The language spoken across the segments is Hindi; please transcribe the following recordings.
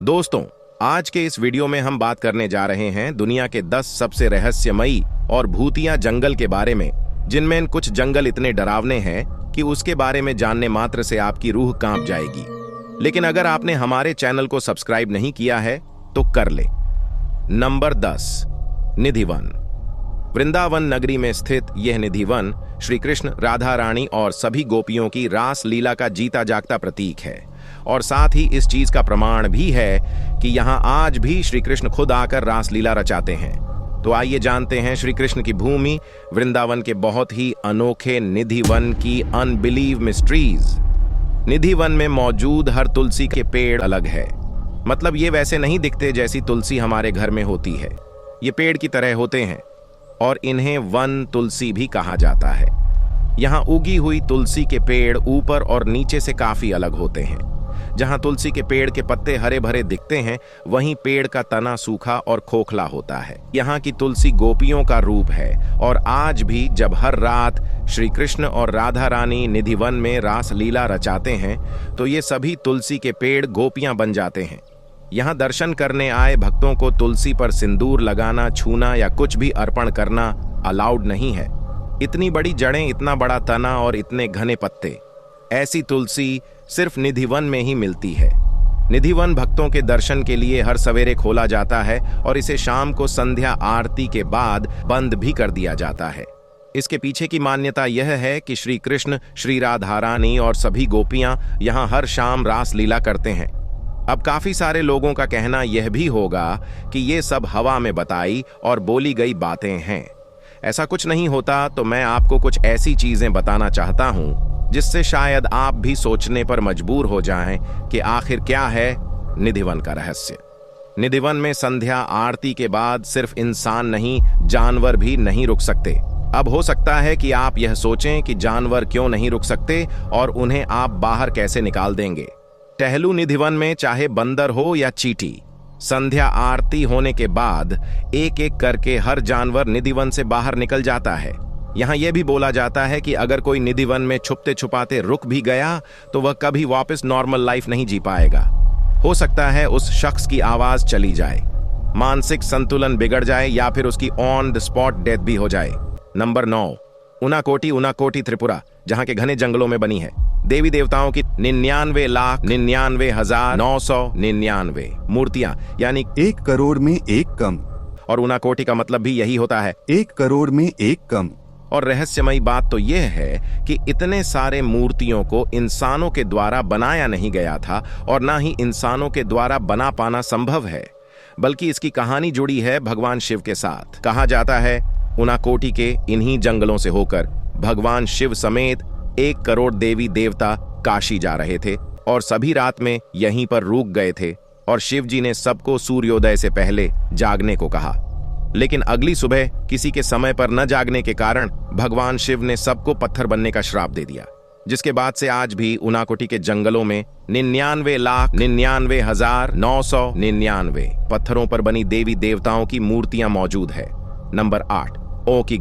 दोस्तों, आज के इस वीडियो में हम बात करने जा रहे हैं दुनिया के 10 सबसे रहस्यमयी और भूतिया जंगल के बारे में, जिनमें कुछ जंगल इतने डरावने हैं कि उसके बारे में जानने मात्र से आपकी रूह कांप जाएगी। लेकिन अगर आपने हमारे चैनल को सब्सक्राइब नहीं किया है तो कर ले। नंबर 10, निधिवन। वृंदावन नगरी में स्थित यह निधिवन श्री कृष्ण, राधा रानी और सभी गोपियों की रास लीला का जीता जागता प्रतीक है, और साथ ही इस चीज का प्रमाण भी है कि यहाँ आज भी श्री कृष्ण खुद आकर रास लीला रचाते हैं। तो आइए जानते हैं श्री कृष्ण की भूमि वृंदावन के बहुत ही अनोखे निधिवन की अनबिलीव मिस्ट्रीज। निधिवन में मौजूद हर तुलसी के पेड़ अलग है। मतलब ये वैसे नहीं दिखते जैसी तुलसी हमारे घर में होती है। ये पेड़ की तरह होते हैं और इन्हें वन तुलसी भी कहा जाता है। यहाँ उगी हुई तुलसी के पेड़ ऊपर और नीचे से काफी अलग होते हैं। जहाँ तुलसी के पेड़ के पत्ते हरे भरे दिखते हैं, वहीं पेड़ का तना सूखा और खोखला होता है। यहाँ की तुलसी गोपियों का रूप है, और आज भी जब हर रात श्री कृष्ण और राधा रानी निधिवन में रास लीला रचाते हैं तो ये सभी तुलसी के पेड़ गोपियां बन जाते हैं। यहाँ दर्शन करने आए भक्तों को तुलसी पर सिंदूर लगाना, छूना या कुछ भी अर्पण करना अलाउड नहीं है। इतनी बड़ी जड़ें, इतना बड़ा तना और इतने घने पत्ते, ऐसी तुलसी सिर्फ निधिवन में ही मिलती है। निधिवन भक्तों के दर्शन के लिए हर सवेरे खोला जाता है और इसे शाम को संध्या आरती के बाद बंद भी कर दिया जाता है। इसके पीछे की मान्यता यह है कि श्री कृष्ण, श्री राधा रानी और सभी गोपियां यहाँ हर शाम रास लीला करते हैं। अब काफी सारे लोगों का कहना यह भी होगा कि ये सब हवा में बताई और बोली गई बातें हैं। ऐसा कुछ नहीं होता, तो मैं आपको कुछ ऐसी चीजें बताना चाहता हूं जिससे शायद आप भी सोचने पर मजबूर हो जाएं कि आखिर क्या है निधिवन का रहस्य। निधिवन में संध्या आरती के बाद सिर्फ इंसान नहीं, जानवर भी नहीं रुक सकते। अब हो सकता है कि आप यह सोचें कि जानवर क्यों नहीं रुक सकते और उन्हें आप बाहर कैसे निकाल देंगे। टहलू निधिवन में चाहे बंदर हो या चींटी, संध्या आरती होने के बाद एक एक करके हर जानवर निधिवन से बाहर निकल जाता है। यहाँ यह भी बोला जाता है कि अगर कोई निधिवन में छुपते छुपाते रुक भी गया तो वह कभी वापस नॉर्मल लाइफ नहीं जी पाएगा। हो सकता है उस शख्स की आवाज चली जाए, मानसिक संतुलन बिगड़ जाए या फिर उसकी ऑन द स्पॉट डेथ भी हो जाए। नंबर 9, उनाकोटी त्रिपुरा, जहाँ के घने जंगलों में बनी है। देवी देवताओं की 99,99,999 मूर्तियां, यानी 1 करोड़ में 1 कम। और उनाकोटी का मतलब भी यही होता है, 1 करोड़ में 1 कम। और रहस्यमयी बात तो यह है कि इतने सारे मूर्तियों को इंसानों के द्वारा बनाया नहीं गया था और ना ही इंसानों के द्वारा बना पाना संभव है, बल्कि इसकी कहानी जुड़ी है भगवान शिव के साथ। कहा जाता है उनाकोटी के इन्हीं जंगलों से होकर भगवान शिव समेत 1 करोड़ देवी देवता काशी जा रहे थे और सभी रात में यहीं पर रुक गए थे, और शिव जी ने सबको सूर्योदय से पहले जागने को कहा। लेकिन अगली सुबह किसी के समय पर न जागने के कारण भगवान शिव ने सबको पत्थर बनने का श्राप दे दिया, जिसके बाद से आज भी उनाकोटी के जंगलों में 99,99,999 पत्थरों पर बनी देवी देवताओं की मूर्तियां मौजूद है। नंबर 8, ओ की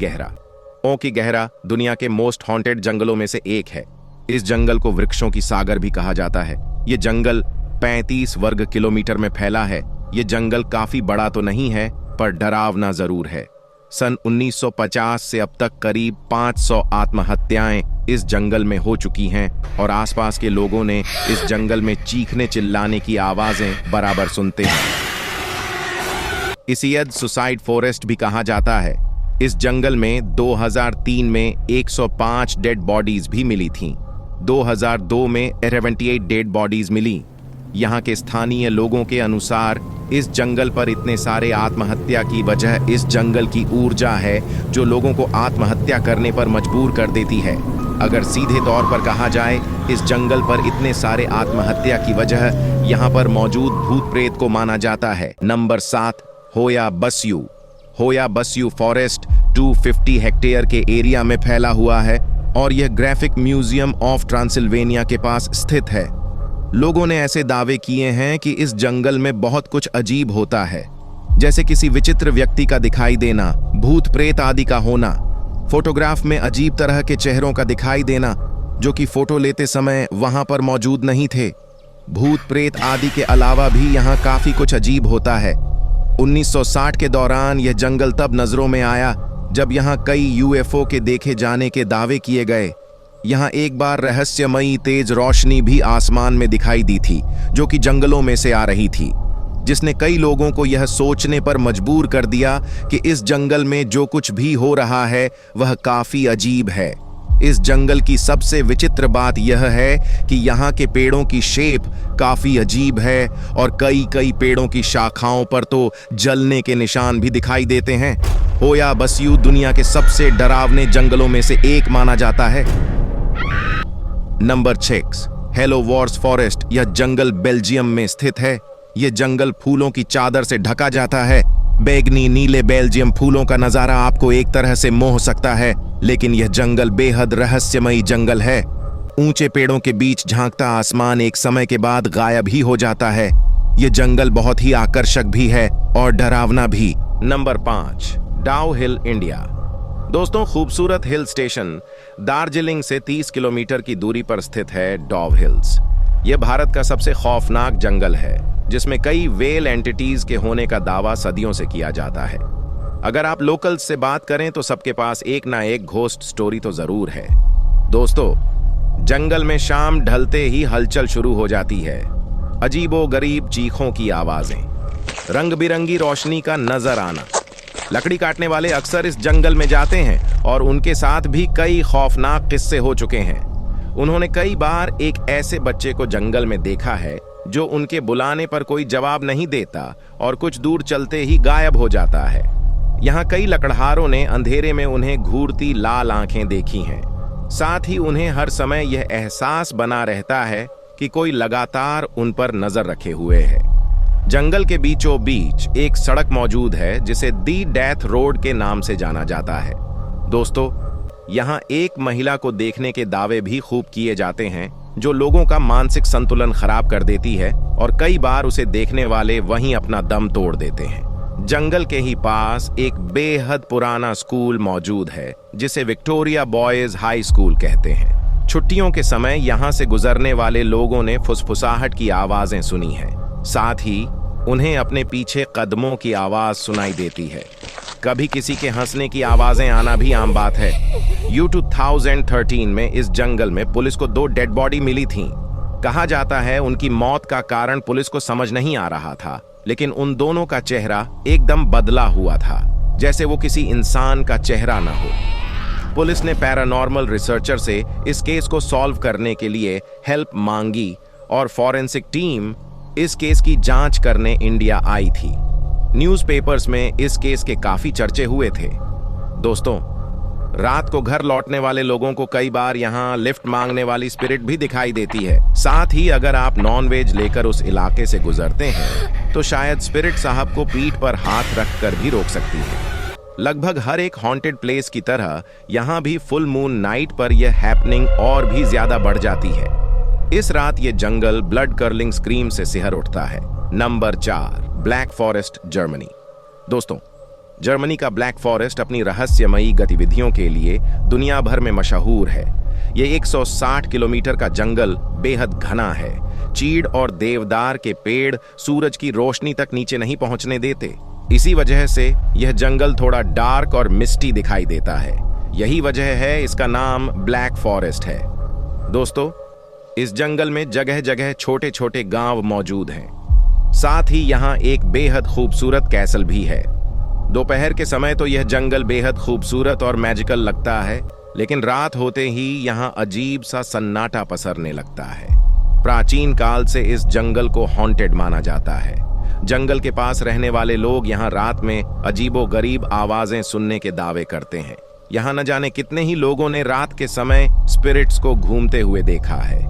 गहरा दुनिया के मोस्ट हॉन्टेड जंगलों में से एक है। इस जंगल को वृक्षों की सागर भी कहा जाता है। ये जंगल 35 वर्ग किलोमीटर में फैला है। ये जंगल काफी बड़ा तो नहीं है, पर डरावना जरूर है। सन 1950 से अब तक करीब 500 आत्महत्याएं इस जंगल में हो चुकी हैं, और आसपास के लोगों ने इस जंगल में चीखने चिल्लाने की आवाजें बराबर सुनते हैं। इसे सुसाइड फॉरेस्ट भी कहा जाता है। इस जंगल में 2003 में 105 डेड बॉडीज भी मिली थीं। 2002 में 78 डेड बॉडीज मिली। यहाँ के स्थानीय लोगों के अनुसार इस जंगल पर इतने सारे आत्महत्या की वजह इस जंगल की ऊर्जा है, जो लोगों को आत्महत्या करने पर मजबूर कर देती है। अगर सीधे तौर पर कहा जाए, इस जंगल पर इतने सारे आत्महत्या की वजह यहाँ पर मौजूद भूत प्रेत को माना जाता है। नंबर 7, होया बस्यू फॉरेस्ट 250 हेक्टेयर के एरिया में फैला हुआ है, और यह ग्राफिक म्यूजियम ऑफ ट्रांसिल्वेनिया के पास स्थित है। लोगों ने ऐसे दावे किए हैं कि इस जंगल में बहुत कुछ अजीब होता है, जैसे किसी विचित्र व्यक्ति का दिखाई देना, भूत प्रेत आदि का होना, फोटोग्राफ में अजीब तरह के चेहरों का दिखाई देना, जो कि फोटो लेते समय वहां पर मौजूद नहीं थे। भूत प्रेत आदि के अलावा भी यहाँ काफी कुछ अजीब होता है। 1960 के दौरान यह जंगल तब नजरों में आया जब यहाँ कई यूएफओ के देखे जाने के दावे किए गए। यहाँ एक बार रहस्यमयी तेज रोशनी भी आसमान में दिखाई दी थी जो कि जंगलों में से आ रही थी, जिसने कई लोगों को यह सोचने पर मजबूर कर दिया कि इस जंगल में जो कुछ भी हो रहा है वह काफी अजीब है। इस जंगल की सबसे विचित्र बात यह है कि यहाँ के पेड़ों की शेप काफी अजीब है और कई पेड़ों की शाखाओं पर तो जलने के निशान भी दिखाई देते हैं। होया बसियू दुनिया के सबसे डरावने जंगलों में से एक माना जाता है। Number 6, hello Wars forest. यह जंगल बेल्जियम में स्थित है। यह जंगल फूलों की चादर से ढका जाता है। बैगनी नीले बेल्जियम फूलों का नजारा आपको एक तरह से मोह सकता है, लेकिन यह जंगल बेहद रहस्यमयी जंगल है। ऊंचे पेड़ों के बीच झांकता आसमान एक समय के बाद गायब ही हो जाता है। यह जंगल बहुत ही आकर्षक भी है और डरावना भी। नंबर 5, डाउ हिल, इंडिया। दोस्तों, खूबसूरत हिल स्टेशन दार्जिलिंग से 30 किलोमीटर की दूरी पर स्थित है डॉव हिल्स। यह भारत का सबसे खौफनाक जंगल है जिसमें कई वेल एंटिटीज के होने का दावा सदियों से किया जाता है। अगर आप लोकल्स से बात करें तो सबके पास एक ना एक घोस्ट स्टोरी तो जरूर है। दोस्तों, जंगल में शाम ढलते ही हलचल शुरू हो जाती है। अजीबो गरीब चीखों की आवाजें, रंग बिरंगी रोशनी का नजर आना। लकड़ी काटने वाले अक्सर इस जंगल में जाते हैं और उनके साथ भी कई खौफनाक किस्से हो चुके हैं। उन्होंने कई बार एक ऐसे बच्चे को जंगल में देखा है जो उनके बुलाने पर कोई जवाब नहीं देता और कुछ दूर चलते ही गायब हो जाता है। यहाँ कई लकड़हारों ने अंधेरे में उन्हें घूरती लाल आंखें देखी हैं। साथ ही उन्हें हर समय यह एहसास बना रहता है कि कोई लगातार उन पर नजर रखे हुए है। जंगल के बीचों बीच एक सड़क मौजूद है जिसे दी डेथ रोड के नाम से जाना जाता है। दोस्तों, यहाँ एक महिला को देखने के दावे भी खूब किए जाते हैं जो लोगों का मानसिक संतुलन खराब कर देती है और कई बार उसे देखने वाले वहीं अपना दम तोड़ देते हैं। जंगल के ही पास एक बेहद पुराना स्कूल मौजूद है जिसे विक्टोरिया बॉयज हाई स्कूल कहते हैं। छुट्टियों के समय यहाँ से गुजरने वाले लोगों ने फुसफुसाहट की आवाजें सुनी है। साथ ही उन्हें अपने पीछे कदमों की आवाज सुनाई देती है। कभी किसी के हंसने की आवाजें आना भी आम बात है। 2013 में इस जंगल में पुलिस को 2 डेड बॉडी मिली थीं। कहा जाता है उनकी मौत का कारण पुलिस को समझ नहीं आ रहा था, लेकिन उन दोनों का चेहरा एकदम बदला हुआ था, जैसे वो किसी इंसान का चेहरा ना हो। पुलिस ने पैरानॉर्मल रिसर्चर से इस केस को सॉल्व करने के लिए हेल्प मांगी और फॉरेंसिक टीम इस केस की जांच करने इंडिया आई थी। न्यूज़पेपर्स में इस केस के काफी चर्चे हुए थे। दोस्तों, रात को घर लौटने वाले लोगों को कई बार यहाँ लिफ्ट मांगने वाली स्पिरिट भी दिखाई देती है। साथ ही अगर आप नॉनवेज लेकर उस इलाके से गुजरते हैं तो शायद स्पिरिट साहब को पीठ पर हाथ रखकर भी रोक सकती है। लगभग हर एक हॉन्टेड प्लेस की तरह यहाँ भी फुल मून नाइट पर यह हैपनिंग और भी ज्यादा बढ़ जाती है। इस रात ये जंगल ब्लड कर्लिंग स्क्रीम से सिहर उठता है। Number 4, black forest, Germany. दोस्तों, जर्मनी का ब्लैक फॉरेस्ट अपनी रहस्यमयी गतिविधियों के लिए दुनिया भर में मशहूर है। ये 160 किलोमीटर का जंगल बेहद घना है। चीड़ और देवदार के पेड़ सूरज की रोशनी तक नीचे नहीं पहुंचने देते। इसी वजह से यह जंगल थोड़ा डार्क और मिस्टी दिखाई देता है। यही वजह है इसका नाम ब्लैक फॉरेस्ट है। दोस्तों, इस जंगल में जगह जगह छोटे छोटे गांव मौजूद हैं। साथ ही यहाँ एक बेहद खूबसूरत कैसल भी है। दोपहर के समय तो यह जंगल बेहद खूबसूरत और मैजिकल लगता है, लेकिन रात होते ही यहाँ अजीब सा सन्नाटा पसरने लगता है। प्राचीन काल से इस जंगल को हॉन्टेड माना जाता है। जंगल के पास रहने वाले लोग यहाँ रात में अजीबो गरीब आवाजें सुनने के दावे करते हैं। यहाँ न जाने कितने ही लोगों ने रात के समय स्पिरिट्स को घूमते हुए देखा है।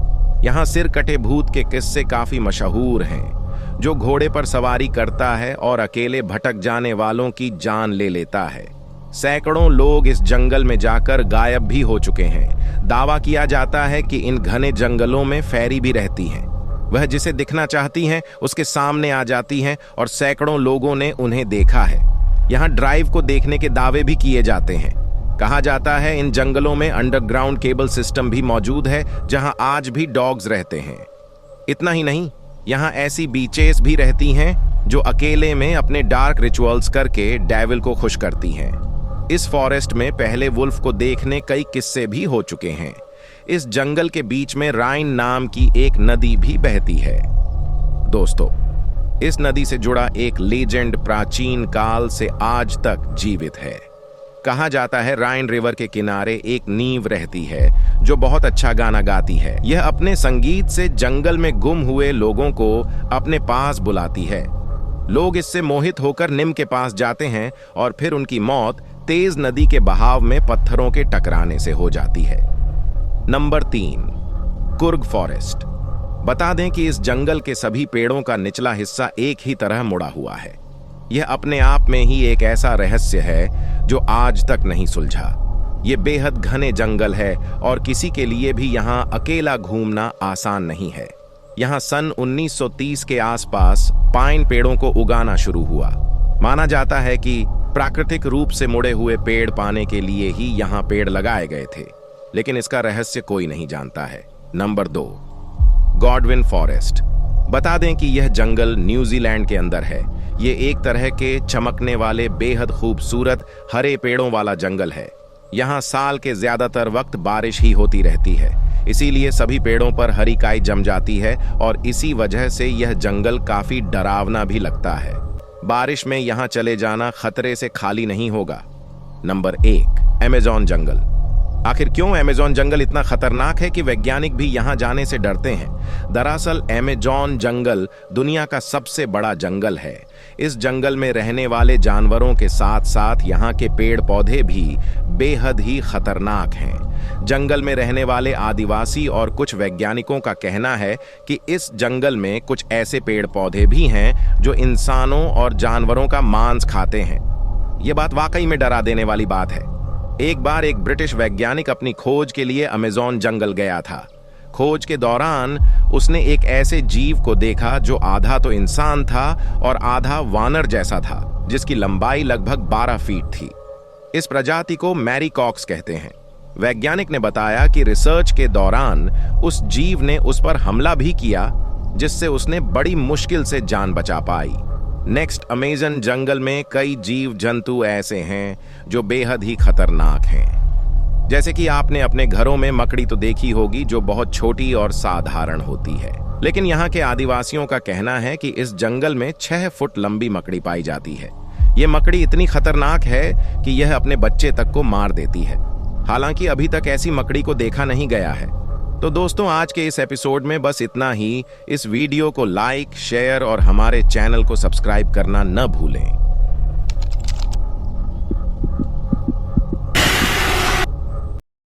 यहाँ सिर कटे भूत के किस्से काफी मशहूर हैं, जो घोड़े पर सवारी करता है और अकेले भटक जाने वालों की जान ले लेता है। सैकड़ों लोग इस जंगल में जाकर गायब भी हो चुके हैं। दावा किया जाता है कि इन घने जंगलों में फेरी भी रहती हैं। वह जिसे दिखना चाहती हैं उसके सामने आ जाती हैं और सैकड़ों लोगों ने उन्हें देखा है। यहाँ ड्राइव को देखने के दावे भी किए जाते हैं। कहा जाता है इन जंगलों में अंडरग्राउंड केबल सिस्टम भी मौजूद है, जहां आज भी डॉग्स रहते हैं। इतना ही नहीं, यहाँ ऐसी बीचेस भी रहती हैं जो अकेले में अपने डार्क रिचुअल्स करके डेविल को खुश करती हैं। इस फॉरेस्ट में पहले वुल्फ को देखने कई किस्से भी हो चुके हैं। इस जंगल के बीच में राइन नाम की एक नदी भी बहती है। दोस्तों, इस नदी से जुड़ा एक लेजेंड प्राचीन काल से आज तक जीवित है। कहा जाता है राइन रिवर के किनारे एक नीव रहती है जो बहुत अच्छा गाना गाती है। यह अपने संगीत से जंगल में गुम हुए लोगों को अपने पास बुलाती है। लोग इससे मोहित होकर निम के पास जाते हैं और फिर उनकी मौत तेज नदी के बहाव में पत्थरों के टकराने से हो जाती है। Number 3, Coorg forest. बता दें कि इस जंगल के सभी पेड़ों का निचला हिस्सा एक ही तरह मुड़ा हुआ है। यह अपने आप में ही एक ऐसा रहस्य है जो आज तक नहीं सुलझा। ये बेहद घने जंगल है और किसी के लिए भी यहाँ अकेला घूमना आसान नहीं है। यहाँ सन 1930 के आसपास पाइन पेड़ों को उगाना शुरू हुआ। माना जाता है कि प्राकृतिक रूप से मुड़े हुए पेड़ पाने के लिए ही यहाँ पेड़ लगाए गए थे, लेकिन इसका रहस्य कोई नहीं जानता है। Number 2, Godwin forest. बता दें कि यह जंगल न्यूजीलैंड के अंदर है। ये एक तरह के चमकने वाले बेहद खूबसूरत हरे पेड़ों वाला जंगल है। यहाँ साल के ज्यादातर वक्त बारिश ही होती रहती है, इसीलिए सभी पेड़ों पर हरी काई जम जाती है और इसी वजह से यह जंगल काफी डरावना भी लगता है। बारिश में यहाँ चले जाना खतरे से खाली नहीं होगा। नंबर 1, अमेज़न जंगल। आखिर क्यों अमेज़न जंगल इतना खतरनाक है कि वैज्ञानिक भी यहाँ जाने से डरते हैं? दरअसल अमेज़न जंगल दुनिया का सबसे बड़ा जंगल है। इस जंगल में रहने वाले जानवरों के साथ साथ यहाँ के पेड़ पौधे भी बेहद ही खतरनाक हैं। जंगल में रहने वाले आदिवासी और कुछ वैज्ञानिकों का कहना है कि इस जंगल में कुछ ऐसे पेड़ पौधे भी हैं जो इंसानों और जानवरों का मांस खाते हैं। ये बात वाकई में डरा देने वाली बात है। एक बार एक ब्रिटिश वैज्ञानिक अपनी खोज के लिए अमेज़न जंगल गया था। खोज के दौरान उसने एक ऐसे जीव को देखा जो आधा तो इंसान था और आधा वानर जैसा था, जिसकी लंबाई लगभग 12 फीट थी। इस प्रजाति को मैरीकॉक्स कहते हैं। वैज्ञानिक ने बताया कि रिसर्च के दौरान उस जीव ने उस पर हमला भी किया, जिससे उसने बड़ी मुश्किल से जान बचा पाई। नेक्स्ट, अमेज़न जंगल में कई जीव जंतु ऐसे हैं जो बेहद ही खतरनाक हैं। जैसे कि आपने अपने घरों में मकड़ी तो देखी होगी जो बहुत छोटी और साधारण होती है, लेकिन यहाँ के आदिवासियों का कहना है कि इस जंगल में 6 फुट लंबी मकड़ी पाई जाती है। ये मकड़ी इतनी खतरनाक है कि यह अपने बच्चे तक को मार देती है। हालांकि अभी तक ऐसी मकड़ी को देखा नहीं गया है। तो दोस्तों, आज के इस एपिसोड में बस इतना ही। इस वीडियो को लाइक, शेयर और हमारे चैनल को सब्सक्राइब करना न भूलें।